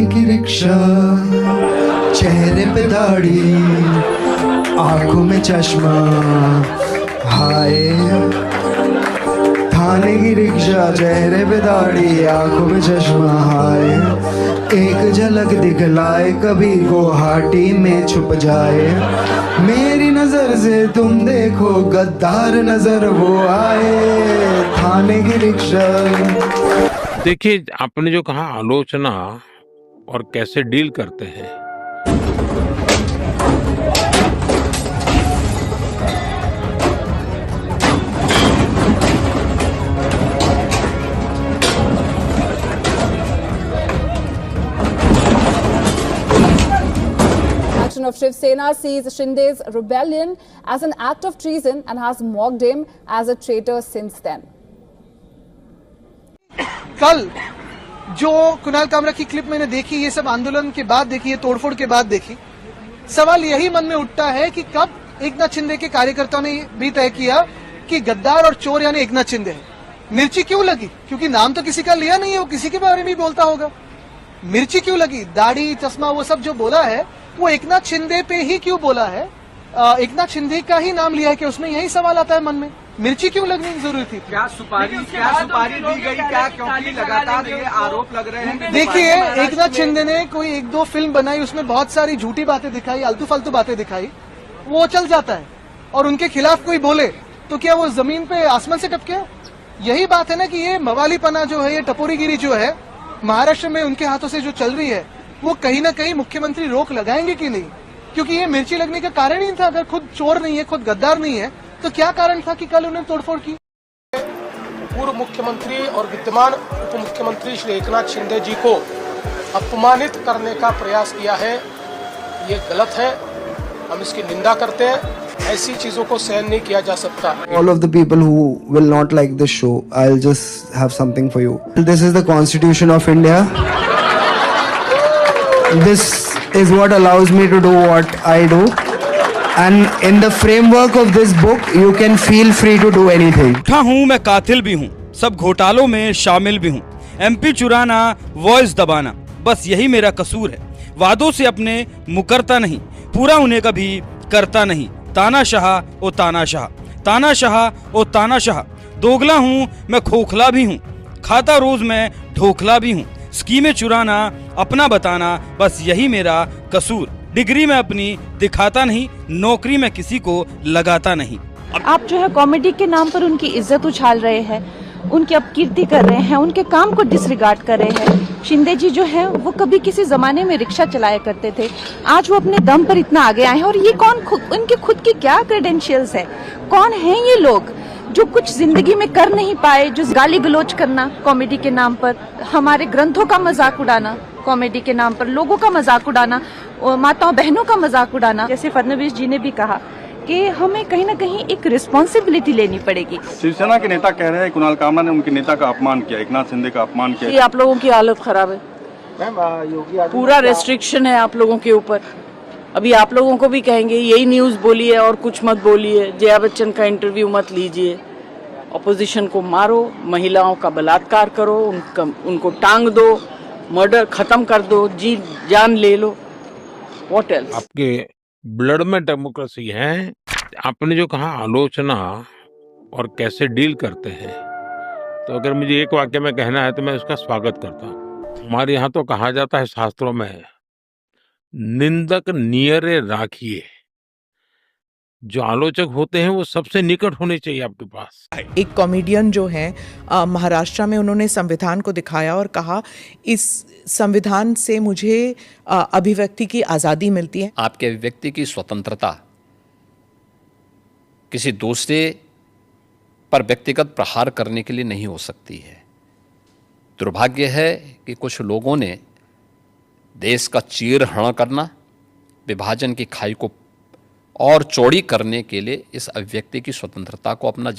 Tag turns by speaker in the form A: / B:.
A: थाने की रिक्शा, चेहरे पे दाढ़ी, आंखों में चश्मा, हाय। थाने की रिक्शा, चेहरे पे दाढ़ी, आंखों में चश्मा, हाय। एक झलक दिखलाए कभी गुवाहाटी में छुप जाए, मेरी नजर से तुम देखो गद्दार नजर वो आए, थाने की रिक्शा।
B: देखिए, आपने जो कहा आलोचना और कैसे डील करते हैं,
C: Faction of Shiv Sena sees Shinde's rebellion as an act of treason and has mocked him as a traitor since then.
D: कल जो कुणाल कामरा की क्लिप मैंने देखी, ये सब आंदोलन के बाद देखी, ये तोड़फोड़ के बाद देखी, सवाल यही मन में उठता है कि कब एकनाथ शिंदे के कार्यकर्ताओं ने भी तय किया कि गद्दार और चोर यानी एकनाथ शिंदे है। मिर्ची क्यों लगी? क्योंकि नाम तो किसी का लिया नहीं है, वो किसी के बारे में ही बोलता होगा। मिर्ची क्यों लगी? दाढ़ी, चश्मा, वो सब जो बोला है वो एकनाथ शिंदे पे ही क्यों बोला है? एकनाथ शिंदे का ही नाम लिया है कि उसमें यही सवाल आता है मन में, मिर्ची क्यों लगने की जरूरत थी?
E: क्या सुपारी दी गई क्या? क्योंकि लगातार ये आरोप लग रहे हैं।
D: देखिए, एकनाथ शिंदे ने कोई एक दो फिल्म बनाई, उसमें बहुत सारी झूठी बातें दिखाई, आलतू फालतू बातें दिखाई, वो चल जाता है। और उनके खिलाफ कोई बोले तो क्या वो जमीन पे आसमान से टपके? यही बात है ना कि ये मवालीपना जो है, ये टपोरीगिरी जो है महाराष्ट्र में उनके हाथों से जो चल रही है, वो कहीं ना कहीं मुख्यमंत्री रोक लगाएंगे कि नहीं? क्योंकि ये मिर्ची लगने का कारण ही था। अगर खुद चोर नहीं है, खुद गद्दार नहीं है, तो क्या कारण था कि कल उन्हें तोड़फोड़ की?
F: पूर्व मुख्यमंत्री और विद्यमान उप मुख्यमंत्री श्री एकनाथ शिंदे जी को अपमानित करने का प्रयास किया है, ये गलत है। हम इसकी निंदा करते हैं। ऐसी चीजों को सहन नहीं किया जा सकता।
A: All of the people who will not like this show, I'll just have something for you. This is the Constitution of India. This is what allows me to do what I do. And in the framework of this book, you can feel free to do anything.
G: झूठा हूँ मैं, कातिल भी हूँ, सब घोटालों में शामिल भी हूँ। MP चुराना, वॉइस दबाना, बस यही मेरा कसूर है। वादों से अपने मुकरता नहीं, पूरा उन्हें कभी करता नहीं। तानाशाह ओ तानाशाह, तानाशाह ओ तानाशाह। दोगला हूँ मैं, खोखला भी हूँ, खाता रोज मैं ढोखला भी हूँ। स्कीमें चुराना, अपना बताना, बस यही मेरा कसूर। डिग्री में अपनी दिखाता नहीं, नौकरी में किसी को लगाता नहीं।
H: आप जो है कॉमेडी के नाम पर उनकी इज्जत उछाल रहे हैं, उनकी अपकीर्ति कर रहे हैं, उनके काम को डिसरिगार्ड कर रहे हैं। शिंदे जी जो है वो कभी किसी जमाने में रिक्शा चलाया करते थे, आज वो अपने दम पर इतना आगे आए हैं। और ये कौन, उनके खुद की क्या क्रेडेंशियल्स है? कौन है ये लोग जो कुछ जिंदगी में कर नहीं पाए? जो गाली गलौज करना कॉमेडी के नाम पर, हमारे ग्रंथों का मजाक उड़ाना कॉमेडी के नाम पर, लोगों का मजाक उड़ाना, माताओं बहनों का मजाक उड़ाना। जैसे फडणवीस जी ने भी कहा कि हमें कहीं ना कहीं एक रिस्पॉन्सिबिलिटी लेनी पड़ेगी।
I: शिवसेना के नेता कह रहे हैं कुणाल कामरा ने उनके नेता का अपमान किया, एकनाथ शिंदे का अपमान किया।
H: ये आप लोगों की हालत खराब है, पूरा रेस्ट्रिक्शन है आप लोगों के ऊपर। अभी आप लोगों को भी कहेंगे यही न्यूज बोलिए और कुछ मत बोलिए, जया बच्चन का इंटरव्यू मत लीजिए, ऑपोजिशन को मारो, महिलाओं का बलात्कार करो, उनको टांग दो, मर्डर खत्म कर दो, जी जान ले लो। What else?
B: आपके ब्लड में डेमोक्रेसी है। आपने जो कहा आलोचना और कैसे डील करते हैं, तो अगर मुझे एक वाक्य में कहना है तो मैं उसका स्वागत करता हूँ। हमारे यहाँ तो कहा जाता है शास्त्रों में, निंदक नियरे राखिए। जो आलोचक होते हैं वो सबसे निकट होने चाहिए आपके पास।
J: एक कॉमेडियन जो है महाराष्ट्र में, उन्होंने संविधान को दिखाया और कहा इस संविधान से मुझे अभिव्यक्ति की आज़ादी मिलती है।
K: आपके अभिव्यक्ति की स्वतंत्रता किसी दूसरे पर व्यक्तिगत प्रहार करने के लिए नहीं हो सकती है। दुर्भाग्य है कि कुछ लोगों ने देश का चीरहरण करना, विभाजन की खाई को और चौड़ी करने के लिए इस अभिव्यक्ति की स्वतंत्रता को अपना